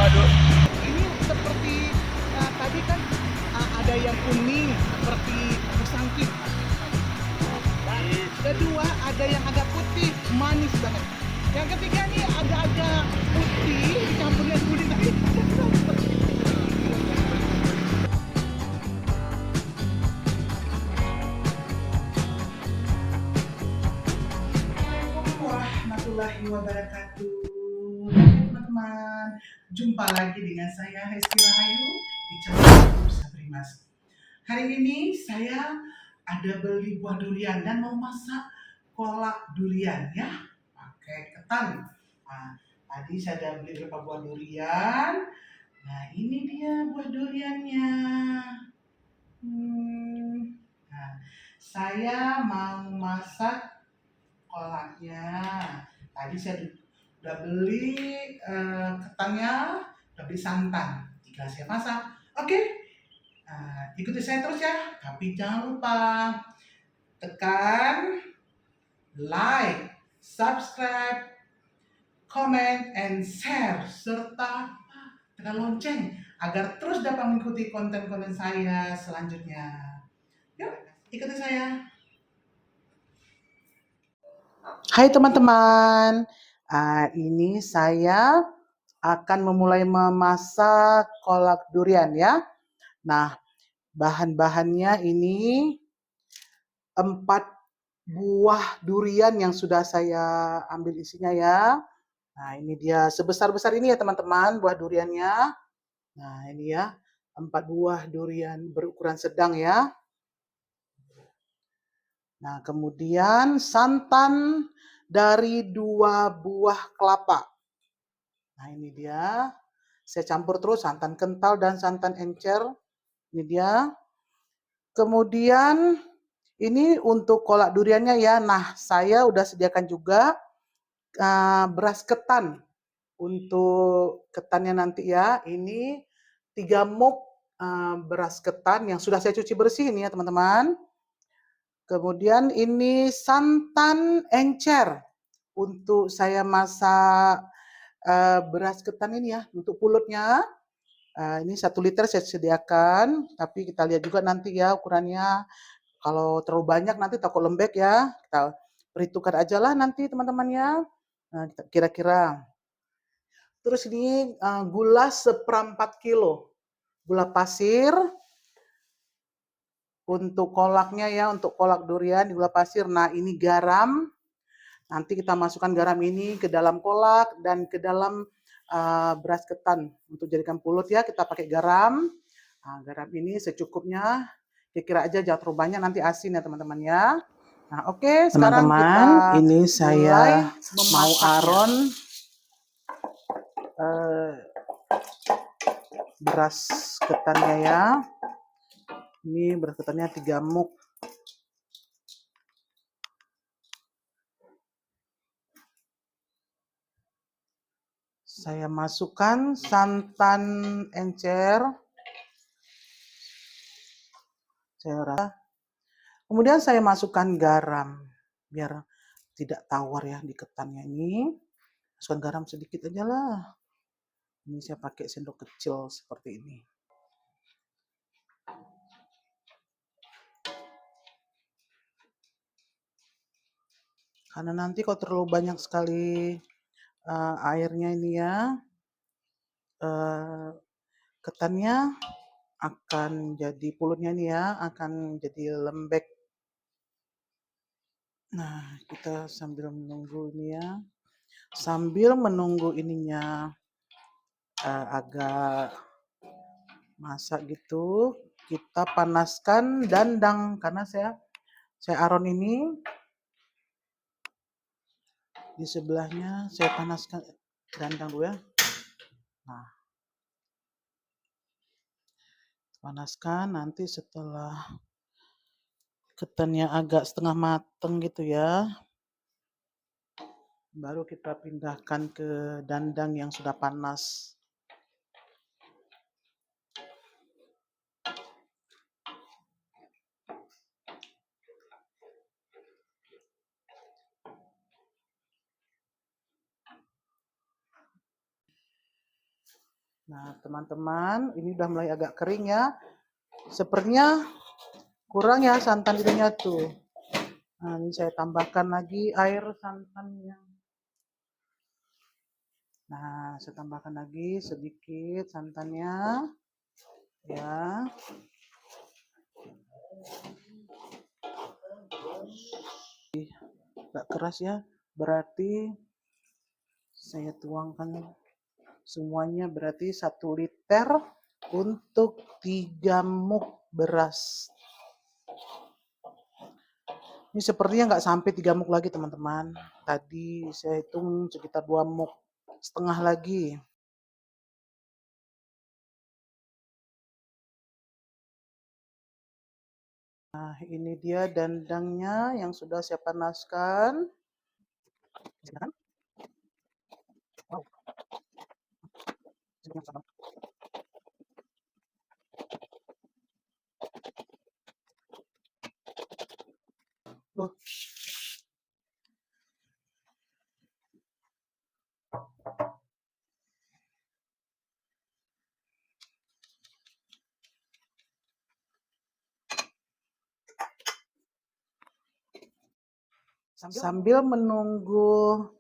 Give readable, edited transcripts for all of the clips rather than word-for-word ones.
waduh. Ini seperti tadi kan ada yang kuning seperti musangking. Dan kedua ada yang agak putih manis banget. Yang ketiga nih agak-agak putih dicampur dengan kuning tapi Assalamualaikum warahmatullahi wabarakatuh. Hai teman-teman, jumpa lagi dengan saya Hesti Rahayu di channel Sabrimas. Hari ini saya ada beli buah durian dan mau masak kolak durian ya, pakai ketan. Nah, tadi saya udah beli beberapa buah durian. Nah, ini dia buah duriannya. Nah, saya mau masak kolaknya. Tadi saya udah beli ketannya, udah beli santan. Tinggal saya masak. Oke, ikuti saya terus ya. Tapi jangan lupa tekan like, subscribe, comment, and share serta tekan lonceng agar terus dapat mengikuti konten-konten saya selanjutnya. Yuk, ikuti saya. Hai teman-teman, ini saya akan memulai memasak kolak durian ya. Nah, bahan-bahannya ini 4 buah durian yang sudah saya ambil isinya ya. Nah, ini dia sebesar-besar ini ya teman-teman buah duriannya. Nah, ini ya 4 buah durian berukuran sedang ya. Nah, kemudian santan dari 2 buah kelapa. Nah, ini dia. Saya campur terus santan kental dan santan encer. Ini dia. Kemudian ini untuk kolak duriannya ya. Nah, saya udah sediakan juga beras ketan. Untuk ketannya nanti ya. Ini 3 mug beras ketan yang sudah saya cuci bersih ini ya teman-teman. Kemudian ini santan encer untuk saya masak beras ketan ini ya untuk pulutnya. Ini 1 liter saya sediakan, tapi kita lihat juga nanti ya ukurannya. Kalau terlalu banyak nanti takut lembek ya. Kita perhitungkan aja lah nanti teman-temannya. Nah, kira-kira. Terus ini gula 1/4 kilo. Gula pasir. Untuk kolaknya ya, untuk kolak durian di gula pasir. Nah, ini garam. Nanti kita masukkan garam ini ke dalam kolak dan ke dalam beras ketan. Untuk jadikan pulut ya, kita pakai garam. Nah, garam ini secukupnya. Kira-kira aja jangan terlalu banyak, nanti asin ya teman-teman ya. Nah, oke, sekarang kita ini saya mau aron beras ketannya ya. Ini beras ketannya 3 mug. Saya masukkan santan encer. Kemudian saya masukkan garam biar tidak tawar ya di ketannya ini. Masukkan garam sedikit aja lah. Ini saya pakai sendok kecil seperti ini. Karena nanti kalau terlalu banyak sekali airnya ini ya, ketannya akan jadi pulutnya ini ya, akan jadi lembek. Nah, kita sambil menunggu ini ya. Sambil menunggu ininya agak masak gitu, kita panaskan dandang karena saya aron ini di sebelahnya saya panaskan dandang dulu ya. Nah, panaskan nanti setelah ketannya agak setengah mateng gitu ya, baru kita pindahkan ke dandang yang sudah panas. Nah, teman-teman, ini udah mulai agak kering ya. Sepertinya kurang ya santan itunya tuh. Nah, ini saya tambahkan lagi air santannya. Nah, saya tambahkan lagi sedikit santannya. Ya. Agak keras ya. Berarti saya tuangkan semuanya berarti 1 liter untuk 3 muk beras. Ini sepertinya nggak sampai 3 muk lagi teman-teman. Tadi saya hitung sekitar 2 muk setengah lagi. Nah, ini dia dandangnya yang sudah saya panaskan. Wow. Oh. Sambil menunggu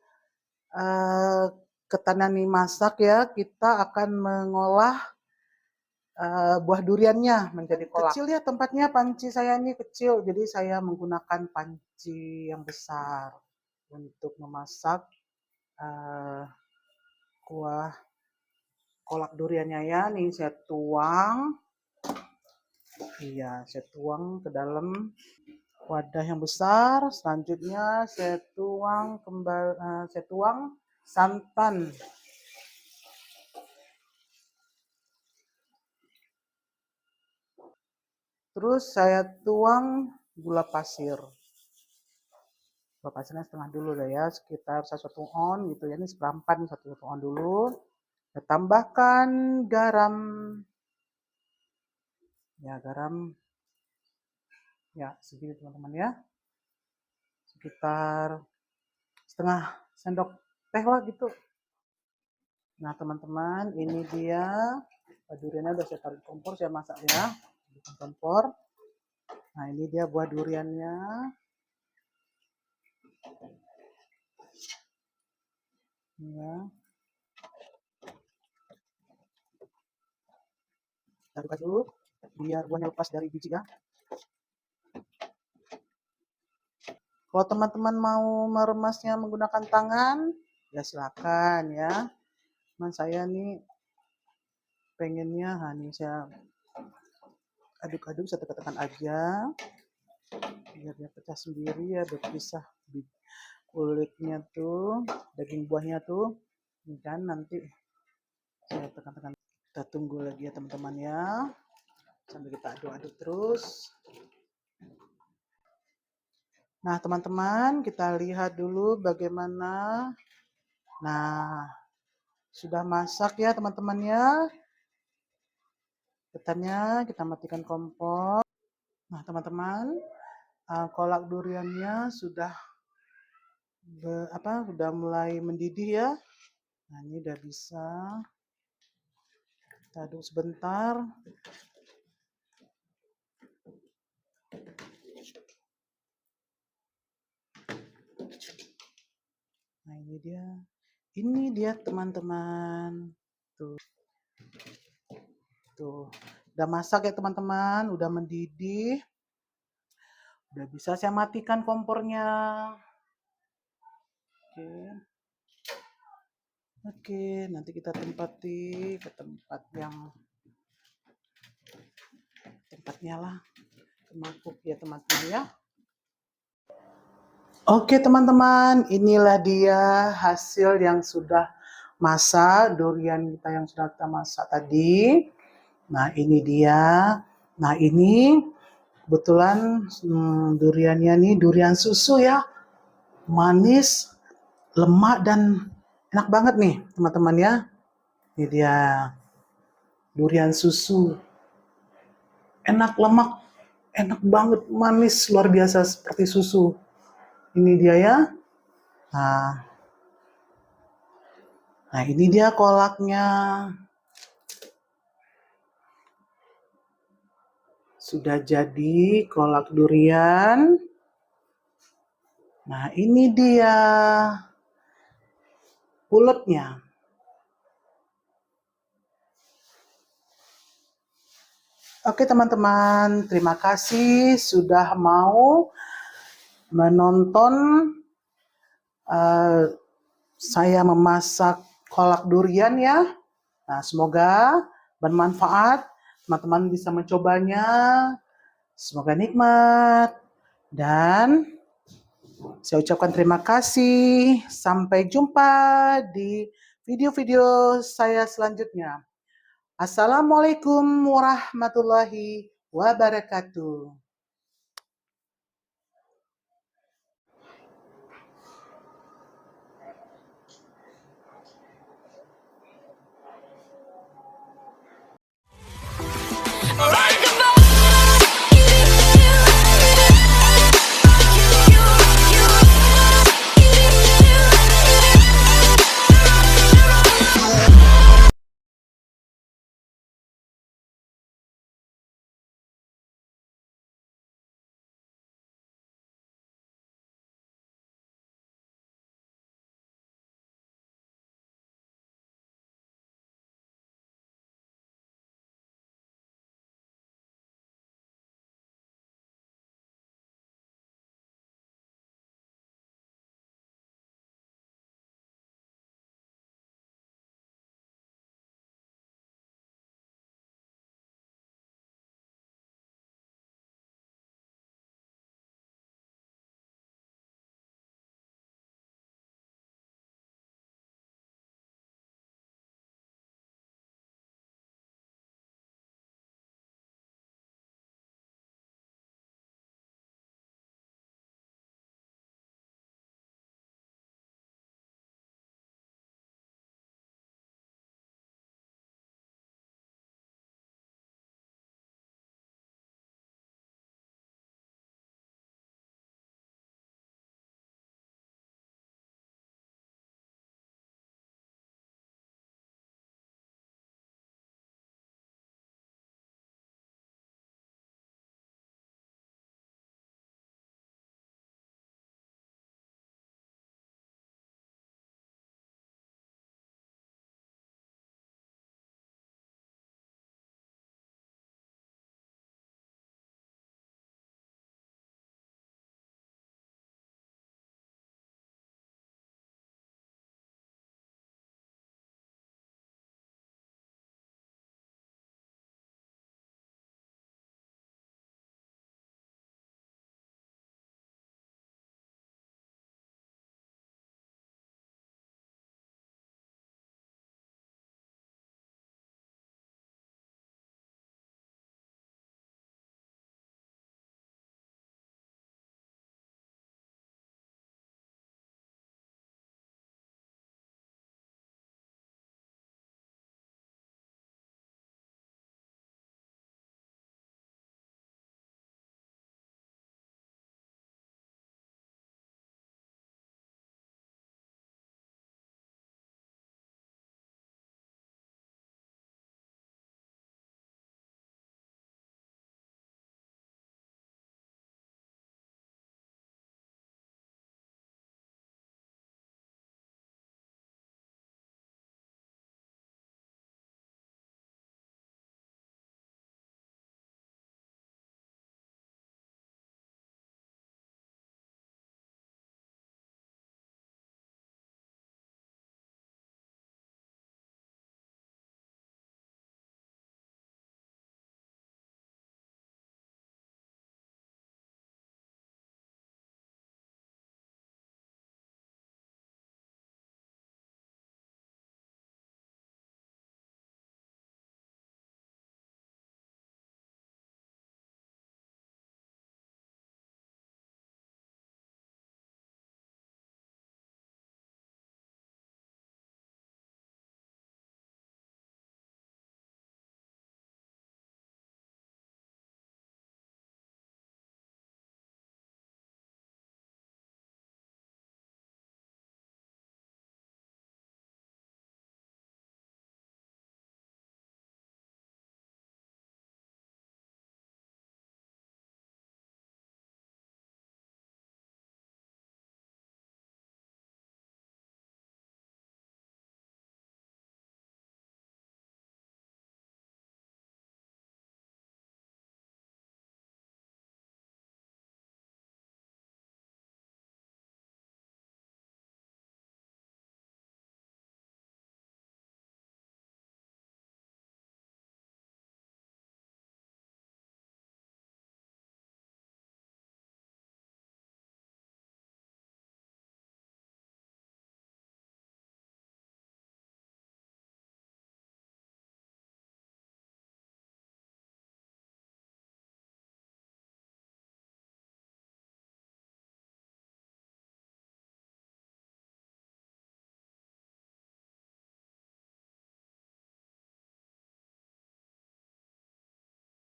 ketan ini masak ya, kita akan mengolah buah duriannya menjadi kolak. Kecil ya tempatnya, panci saya ini kecil, jadi saya menggunakan panci yang besar untuk memasak kuah kolak duriannya ya. Nih saya tuang, iya saya tuang ke dalam wadah yang besar. Selanjutnya saya tuang kembali, saya tuang santan. Terus saya tuang gula pasir. Gula pasirnya setengah dulu deh ya, sekitar 1 on gitu ya. Ini seperempat 1 on dulu. Saya tambahkan garam. Ya, garam ya segini teman-teman ya. Sekitar setengah sendok teh lah gitu. Nah, teman-teman, ini dia duriannya udah saya taruh di kompor, saya masak ya di kompor. Nah, ini dia buah duriannya. Ya. Aduk-aduk biar buahnya lepas dari biji ya. Kalau teman-teman mau meremasnya menggunakan tangan, ya silakan ya. Cuman saya nih pengennya, nih saya aduk-aduk, saya tekan-tekan aja biar dia pecah sendiri ya, berpisah kulitnya tuh, daging buahnya tuh, dan nanti saya tekan-tekan. Kita tunggu lagi ya teman-teman ya, sambil kita aduk-aduk terus. Nah teman-teman, kita lihat dulu bagaimana. Nah, sudah masak ya teman-teman ya. Ketannya kita matikan kompor. Nah teman-teman, kolak duriannya sudah sudah mulai mendidih ya. Nah ini udah bisa. Kita aduk sebentar. Nah ini dia. Ini dia teman-teman. Tuh. Tuh. Udah masak ya teman-teman, udah mendidih. Udah bisa saya matikan kompornya. Oke, nanti kita tempati ke tempatnya lah. Ke mangkuk ya teman-teman ya. Oke teman-teman, inilah dia hasil yang sudah masak, durian kita yang sudah kita masak tadi. Nah ini dia. Nah ini kebetulan duriannya nih durian susu ya. Manis, lemak dan enak banget nih teman-teman ya. Ini dia durian susu. Enak, lemak, enak banget, manis luar biasa seperti susu. Ini dia ya. Nah ini dia kolaknya. Sudah jadi kolak durian. Nah, ini dia bulatnya. Oke teman-teman, terima kasih sudah mau menonton saya memasak kolak durian ya. Nah, semoga bermanfaat. Teman-teman bisa mencobanya. Semoga nikmat. Dan saya ucapkan terima kasih. Sampai jumpa di video-video saya selanjutnya. Assalamualaikum warahmatullahi wabarakatuh.